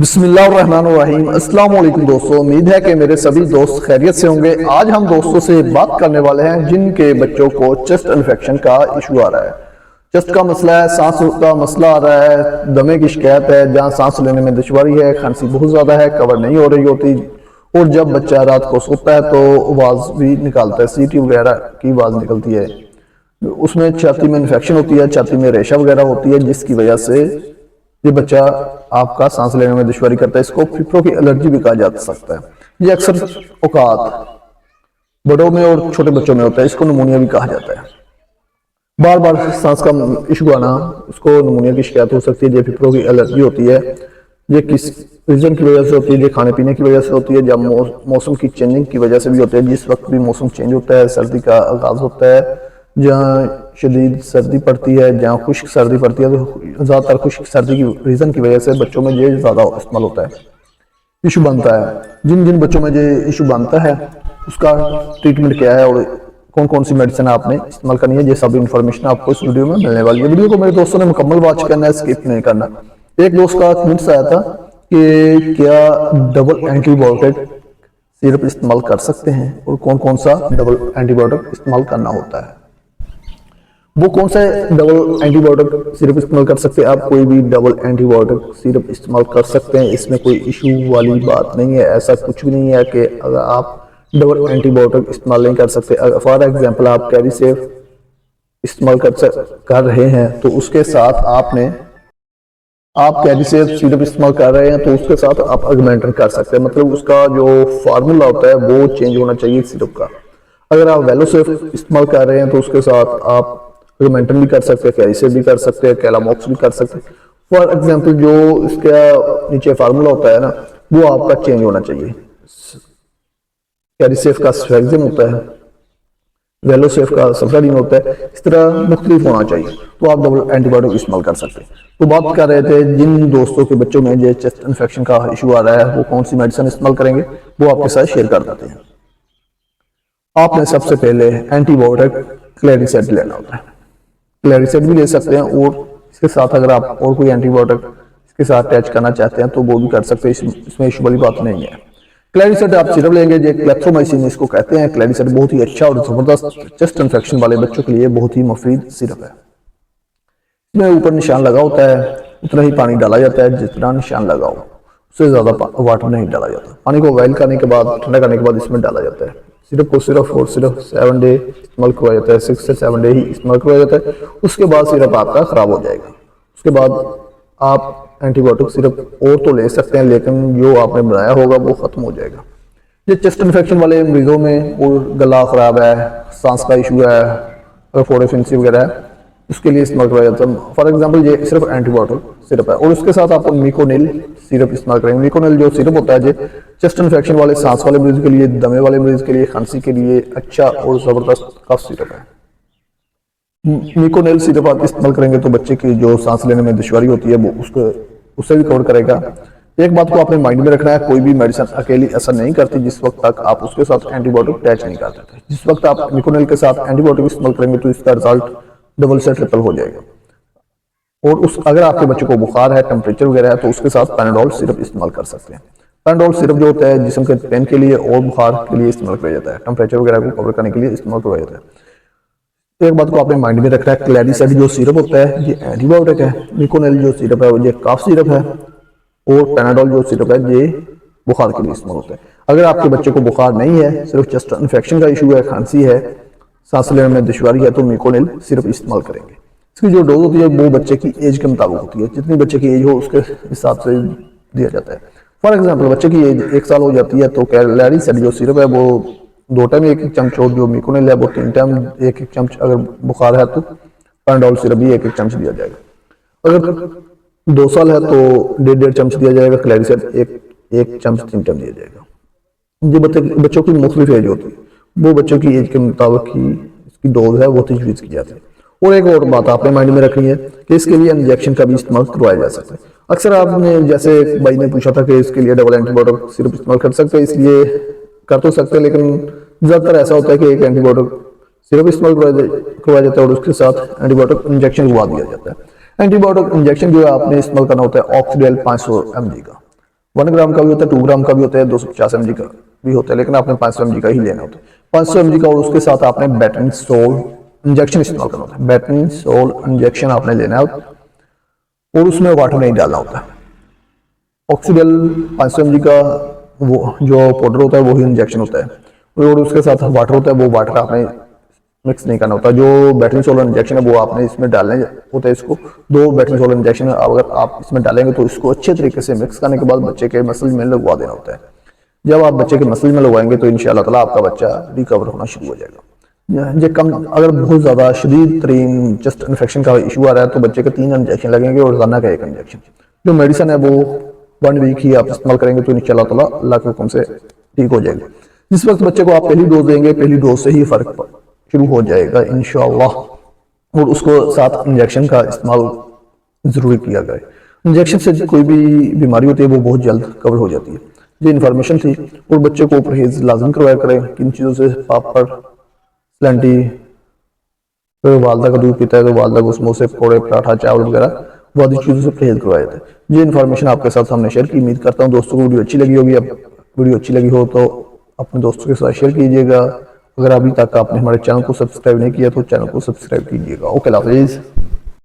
बिस्मिल्लाहिर्रहमानिर्रहीम। अस्सलाम वालेकुम दोस्तों, उम्मीद है कि मेरे सभी दोस्त खैरियत से होंगे। आज हम दोस्तों से बात करने वाले हैं जिनके बच्चों को चेस्ट इन्फेक्शन का इशू आ रहा है। चेस्ट का मसला है, सांस का मसला आ रहा है, दमे की शिकायत है, जहाँ सांस लेने में दुश्वारी है, खांसी बहुत ज़्यादा है, कवर नहीं हो रही होती, और जब बच्चा रात को सोता है तो आवाज़ भी निकालता है, सीटी वगैरह की आवाज़ निकलती है। उसमें छाती में इन्फेक्शन होती है, छाती में रेशा वगैरह होती है, जिसकी वजह से ये बच्चा आपका सांस लेने में दुश्वारी करता है। इसको फिफ्रो की एलर्जी भी कहा जा सकता है। ये अक्सर औकात बड़ों में और छोटे बच्चों में होता है। इसको निमोनिया भी कहा जाता है। बार बार सांस का इशू आना, उसको निमोनिया की शिकायत हो सकती है। ये फिफ्रो की एलर्जी होती है। ये किस रीजन की वजह से होती है? ये खाने पीने की वजह से होती है, जब मौसम की चेंजिंग की वजह से भी होती है। जिस वक्त भी मौसम चेंज होता है, सर्दी का आगाज होता है, जहाँ शदीद सर्दी पड़ती है, जहाँ खुश्क सर्दी पड़ती है, तो ज़्यादातर खुश्क सर्दी की रीज़न की वजह से बच्चों में ये ज़्यादा इस्तेमाल होता है, इशू बनता है। जिन जिन बच्चों में ये इशू बनता है उसका ट्रीटमेंट क्या है और कौन कौन सी मेडिसिन आपने इस्तेमाल करनी है, ये सब इन्फॉर्मेशन आपको इस वीडियो में मिलने वाली है। वीडियो को मेरे दोस्तों ने मुकम्मल वॉच करना है, स्किप नहीं करना। एक दोस्त का कमेंट्स आया था कि क्या डबल एंटीबायोटिक सिरप इस्तेमाल कर सकते हैं और कौन कौन सा डबल एंटीबायोटिक इस्तेमाल करना होता है। वो कौन सा डबल एंटीबायोटिक सिरप इस्तेमाल कर सकते हैं? आप कोई भी डबल एंटीबायोटिक सिरप इस्तेमाल कर सकते हैं, इसमें कोई इशू वाली बात नहीं है। ऐसा कुछ भी नहीं है कि अगर आप डबल एंटीबायोटिक इस्तेमाल नहीं कर सकते। फॉर एग्जांपल आप कैरीसेफ इस्तेमाल कर रहे हैं तो उसके साथ आप कैरीसेफ सिरप इस्तेमाल कर रहे हैं तो उसके साथ आप अगमेंटन कर सकते हैं। मतलब उसका जो फार्मूला होता है वो चेंज होना चाहिए सिरप का। अगर आप वेलोसेफ इस्तेमाल कर रहे हैं तो उसके साथ आप अगमेंटन भी कर सकते हैं, कैरीसेफ भी कर सकते हैं, कैलामॉक्स भी कर सकते हैं। फॉर एग्जांपल जो इसका नीचे फार्मूला होता है ना, वो आपका चेंज होना चाहिए। कैरीसेफ का स्फेक्सिम होता है, वेलोसेफ का सफराडीन होता है, इस तरह मुख्तलिफ होना चाहिए, तो आप डबल एंटीबायोटिक इस्तेमाल कर सकते हैं। तो बात कर रहे थे जिन दोस्तों के बच्चों में जो चेस्ट इन्फेक्शन का इशू आ रहा है वो कौन सी मेडिसिन इस्तेमाल करेंगे, वो आपके साथ शेयर कर देते हैं। आपने सबसे पहले एंटीबायोटिक क्लेरिसेट लेना होता है। क्लेरिसेट भी ले सकते हैं और इसके साथ अगर आप और कोई एंटीबायोटिक इसके साथ अटैच करना चाहते हैं तो वो भी कर सकते हैं, इसमें इशू वाली बात नहीं है। क्लेरिसेट आप सिरप लेंगे, जो क्लेप्थोमाइसिन इसको कहते हैं। क्लेरिसेट बहुत ही अच्छा और जबरदस्त चेस्ट इन्फेक्शन वाले बच्चों के लिए बहुत ही मुफीद सिरप है। इसमें ऊपर निशान लगा होता है, उतना ही पानी डाला जाता है जितना निशान लगा हो, उससे ज्यादा वाटर नहीं डाला जाता। पानी को बॉइल करने के बाद, ठंडा करने के बाद इसमें डाला जाता है। सिरप को सिर्फ 7 डे इस्तेमाल करवाया जाता है, 6 से 7 डे ही इस्तेमाल करवाया जाता है। उसके बाद सिरप आपका खराब हो जाएगा। उसके बाद आप एंटीबायोटिक सिरप और तो ले सकते हैं, लेकिन जो आपने बनाया होगा वो खत्म हो जाएगा। ये चेस्ट इन्फेक्शन वाले मरीजों में और गला खराब है, सांस का इशू है, अगर फोड़े फिंसी वगैरह है, उसके लिए इस्तेमाल करवाया जाता है। फॉर एग्जांपल ये सिर्फ एंटीबायोटिक सिरप है और उसके साथ आप मिकोनिल सिरप इस्तेमाल करेंगे। मिकोनिल जो सिरप होता है, जो चेस्ट इन्फेक्शन वाले, सांस वाले मरीज के लिए, दमे वाले मरीज के लिए, खांसी के लिए अच्छा और जबरदस्त कफ सिरप है। मिकोनिल सिरप आप इस्तेमाल करेंगे तो बच्चे की जो सांस लेने में दुश्वारी होती है वो उससे भी कवर करेगा। एक बात को आपने माइंड में रखना है, कोई भी मेडिसिन अकेली असर नहीं करती जिस वक्त तक आप उसके साथ एंटीबायोटिक अटैच नहीं कर देते। जिस वक्त आप मिकोनिल के साथ एंटीबायोटिक इस्तेमाल करेंगे तो इसका रिजल्ट डबल से ट्रिपल हो जाएगा। और अगर आपके बच्चे को बुखार है, टेम्परेचर वगैरह है, तो उसके साथ पैनाडोल सिरप इस्तेमाल कर सकते हैं। पैनाडोल सिरप जो होता है जिस्म के पेन के लिए और बुखार के लिए इस्तेमाल किया जाता है, टेम्परेचर वगैरह को कवर करने के लिए इस्तेमाल किया जाता है। एक बात को आपने माइंड में रखना है, क्लेरिसेट जो सिरप होता है ये एंटीबायोटिक है, मिकोनिल जो सिरप है ये कफ सिरप है, और पैनाडोल जो सिरप है ये बुखार के लिए इस्तेमाल होता है। अगर आपके बच्चे को बुखार नहीं है, सिर्फ चेस्ट इन्फेक्शन का इशू है, खांसी है, सांस लेने में दुश्वारी है, तो मिकोनिल सिरप इस्तेमाल करेंगे। इसकी जो डोज होती है वो बच्चे की एज के मुताबिक होती है, जितनी बच्चे की एज हो उसके हिसाब से दिया जाता है। फॉर एग्जांपल बच्चे की एज 1 साल हो जाती है तो क्लेरिसेट जो सिरप है वो 2 टाइम 1-1 चम्मच, और जो मिकोनिल है वो 3 टाइम 1-1 चम्मच। अगर बुखार है तो पैनाडोल सिरप भी 1-1 चम्मच दिया जाएगा। अगर 2 साल है तो 1.5 चम्मच दिया जाएगा। क्लेरिसेट 1 चम्मच 3 टाइम दिया जाएगा। जो बच्चों की मुख्तलिफ एज होती है वो बच्चों की एज के मुताबिक ही इसकी डोज है वो तजवीज़ की जाती है। और एक और बात आपने माइंड में रखनी है कि इसके लिए इंजेक्शन का भी इस्तेमाल करवाया जा सकता है। अक्सर आपने, जैसे भाई ने पूछा था कि इसके लिए डबल एंटीबायोटिक सिरप इस्तेमाल कर सकते हैं, इसलिए कर तो सकते हैं, लेकिन ज़्यादातर ऐसा होता है कि एक एंटीबायोटिक सिरप इस्तेमाल करवाया जाता है और उसके साथ एंटीबायोटिक इंजेक्शन करवा दिया जाता है। एंटीबायोटिक इंजेक्शन जो है आपने इस्तेमाल करना होता है ऑक्सीडेल 500 mg का। 1 ग्राम का भी होता है, 2 ग्राम का भी होता है, 250 mg का भी होता है, लेकिन आपने 500 mg का ही लेना होता है। 500 mg का, और उसके साथ आपने बेटनसोल इंजेक्शन इस्तेमाल करना होता है। बेटनसोल इंजेक्शन आपने लेना है और उसमें वाटर नहीं डालना होता है। ऑक्सीडेल 500 mg का वो जो पाउडर होता है वो ही इंजेक्शन होता है, और उसके साथ वाटर होता है, वो वाटर आपने मिक्स नहीं करना होता। जो बैटरी सोलर इंजेक्शन है वो आपने इसमें डालने होता है। इसको 2 बैटरी सोलर इंजेक्शन अगर आप इसमें डालेंगे तो इसको अच्छे तरीके से मिक्स करने के बाद बच्चे के मसल में लगवा देना होता है। जब आप बच्चे के मसल में लगवाएंगे तो इंशाल्लाह ताला आपका बच्चा रिकवर होना शुरू हो जाएगा। ये कम, अगर बहुत ज़्यादा शदीद तरीन चेस्ट इन्फेक्शन का इशू आ रहा है तो बच्चे के 3 इंजेक्शन लगेंगे और रोजाना का 1 इंजेक्शन। जो मेडिसिन है वो 1 वीक ही आप इस्तेमाल करेंगे तो इंशाल्लाह ताला अल्लाह के हुक्म से ठीक हो जाएगा। जिस वक्त बच्चे को आप पहली डोज देंगे, पहली डोज से ही फर्क शुरू हो जाएगा इंशाल्लाह, और उसको साथ इंजेक्शन का इस्तेमाल ज़रूरी किया गया है। इंजेक्शन से कोई भी बीमारी होती है वो बहुत जल्द कवर हो जाती है। ये इन्फॉर्मेशन थी, और बच्चे को परहेज लाजम करवाया करें किन चीज़ों से, पापड़, स्लैंटी, फिर वालदा का दूध पीता है तो वालदा को समोसे, पकौड़े, पराठा, चावल वगैरह बहुत चीज़ों से परहेज करवाया था। ये इन्फॉर्मेशन आपके साथ हमने शेयर की। उम्मीद करता हूँ दोस्तों को वीडियो अच्छी लगी होगी। अब वीडियो अच्छी लगी हो तो अपने दोस्तों के साथ शेयर कीजिएगा। अगर अभी तक आपने हमारे चैनल को सब्सक्राइब नहीं किया तो चैनल को सब्सक्राइब कीजिएगा। ओके, अल्लाह हाफिज़।